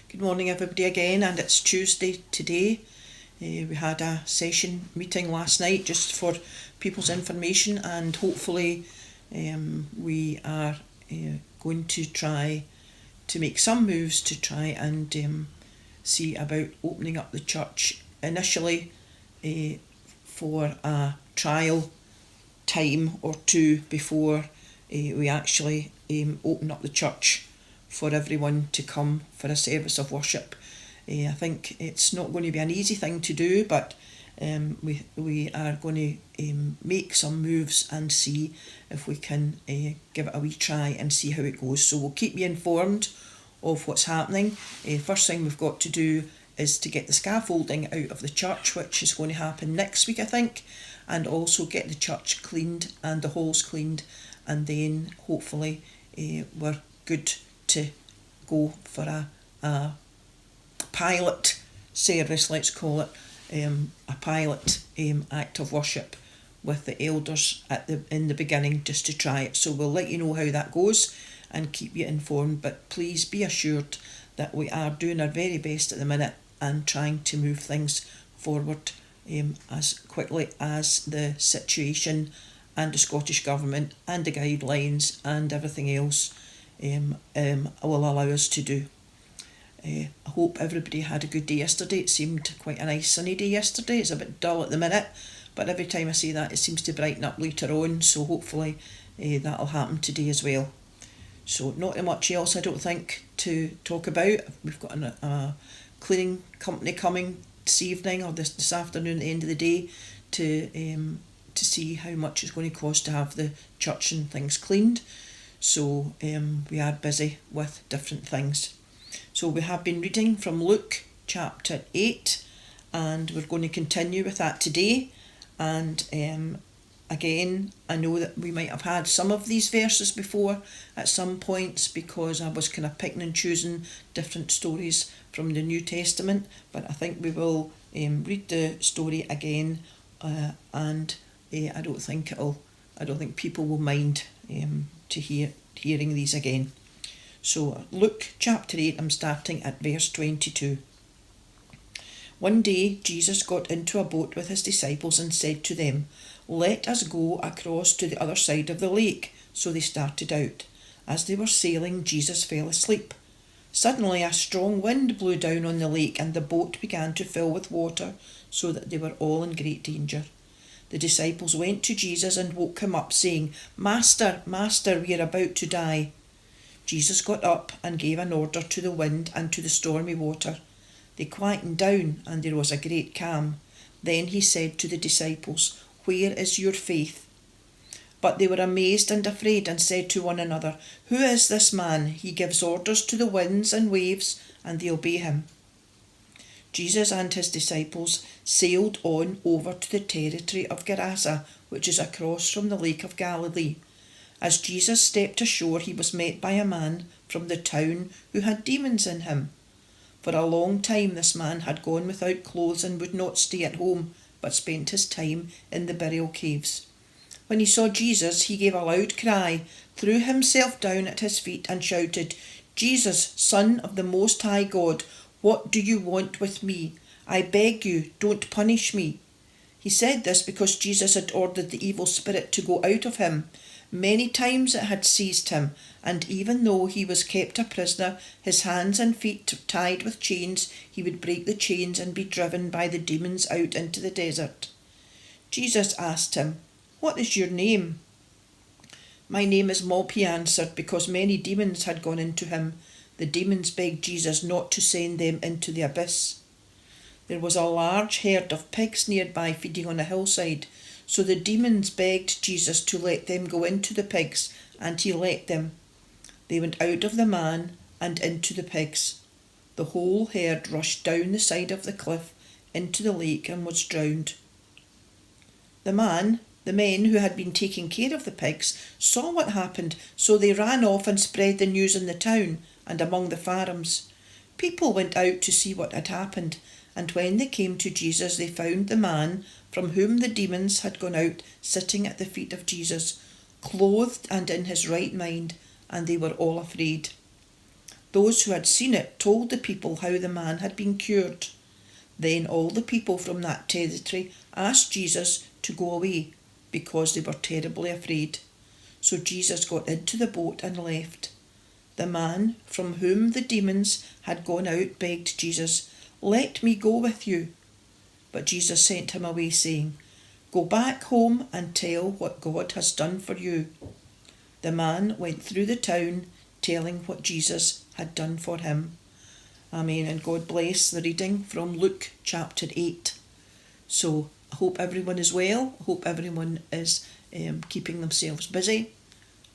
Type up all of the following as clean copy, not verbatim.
Good morning everybody again, and it's Tuesday today. We had a session meeting last night just for people's information, and hopefully we are going to try to make some moves to try and see about opening up the church initially for a trial time or two before we actually open up the church for everyone to come for a service of worship. I think it's not going to be an easy thing to do, but we are going to make some moves and see if we can give it a wee try and see how it goes. So we'll keep you informed of what's happening. First thing we've got to do is to get the scaffolding out of the church, which is going to happen next week, I think, and also get the church cleaned and the halls cleaned, and then hopefully we're good to go for a pilot service, let's call it, a pilot act of worship with the elders in the beginning, just to try it. So we'll let you know how that goes and keep you informed, but please be assured that we are doing our very best at the minute and trying to move things forward as quickly as the situation and the Scottish Government and the guidelines and everything else will allow us to do. I hope everybody had a good day yesterday. It seemed quite a nice sunny day yesterday. It's a bit dull at the minute, but every time I say that it seems to brighten up later on, so hopefully that'll happen today as well. So not much else, I don't think, to talk about. We've got a cleaning company coming this evening or this afternoon at the end of the day to see how much it's going to cost to have the church and things cleaned. So we are busy with different things. So we have been reading from Luke chapter 8, and we're going to continue with that today. And again, I know that we might have had some of these verses before at some points, because I was kind of picking and choosing different stories from the New Testament, but I think we will read the story again, and I don't think people will mind to hearing these again. So Luke chapter 8, I'm starting at verse 22. One day Jesus got into a boat with his disciples and said to them, "Let us go across to the other side of the lake." So they started out. As they were sailing, Jesus fell asleep. Suddenly a strong wind blew down on the lake, and the boat began to fill with water, so that they were all in great danger. The disciples went to Jesus and woke him up, saying, "Master, Master, we are about to die." Jesus got up and gave an order to the wind and to the stormy water. They quietened down, and there was a great calm. Then he said to the disciples, "Where is your faith?" But they were amazed and afraid and said to one another, "Who is this man? He gives orders to the winds and waves, and they obey him." Jesus and his disciples sailed on over to the territory of Gerasa, which is across from the Lake of Galilee. As Jesus stepped ashore, he was met by a man from the town who had demons in him. For a long time this man had gone without clothes and would not stay at home, but spent his time in the burial caves. When he saw Jesus, he gave a loud cry, threw himself down at his feet and shouted, "Jesus, Son of the Most High God, what do you want with me? I beg you, don't punish me." He said this because Jesus had ordered the evil spirit to go out of him. Many times it had seized him, and even though he was kept a prisoner, his hands and feet tied with chains, he would break the chains and be driven by the demons out into the desert. Jesus asked him, "What is your name?" "My name is Mob," he answered, because many demons had gone into him. The demons begged Jesus not to send them into the abyss. There was a large herd of pigs nearby feeding on a hillside, so the demons begged Jesus to let them go into the pigs, and he let them. They went out of the man and into the pigs. The whole herd rushed down the side of the cliff into the lake and was drowned. The men who had been taking care of the pigs saw what happened, so they ran off and spread the news in the town and among the farms. People went out to see what had happened, and when they came to Jesus, they found the man from whom the demons had gone out sitting at the feet of Jesus, clothed and in his right mind, and they were all afraid. Those who had seen it told the people how the man had been cured. Then all the people from that territory asked Jesus to go away because they were terribly afraid. So Jesus got into the boat and left. The man from whom the demons had gone out begged Jesus, "Let me go with you." But Jesus sent him away, saying, "Go back home and tell what God has done for you." The man went through the town telling what Jesus had done for him. Amen. And God bless the reading from Luke chapter 8. So I hope everyone is well. I hope everyone is keeping themselves busy.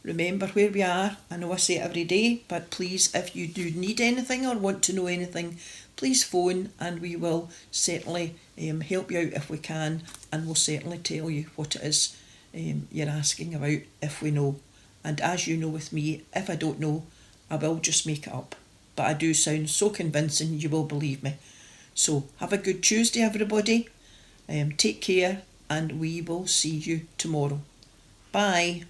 Remember where we are. I know I say it every day, but please, if you do need anything or want to know anything, please phone and we will certainly help you out if we can, and we'll certainly tell you what it is you're asking about if we know. And as you know with me, if I don't know, I will just make it up. But I do sound so convincing you will believe me. So have a good Tuesday, everybody. Take care, and we will see you tomorrow. Bye.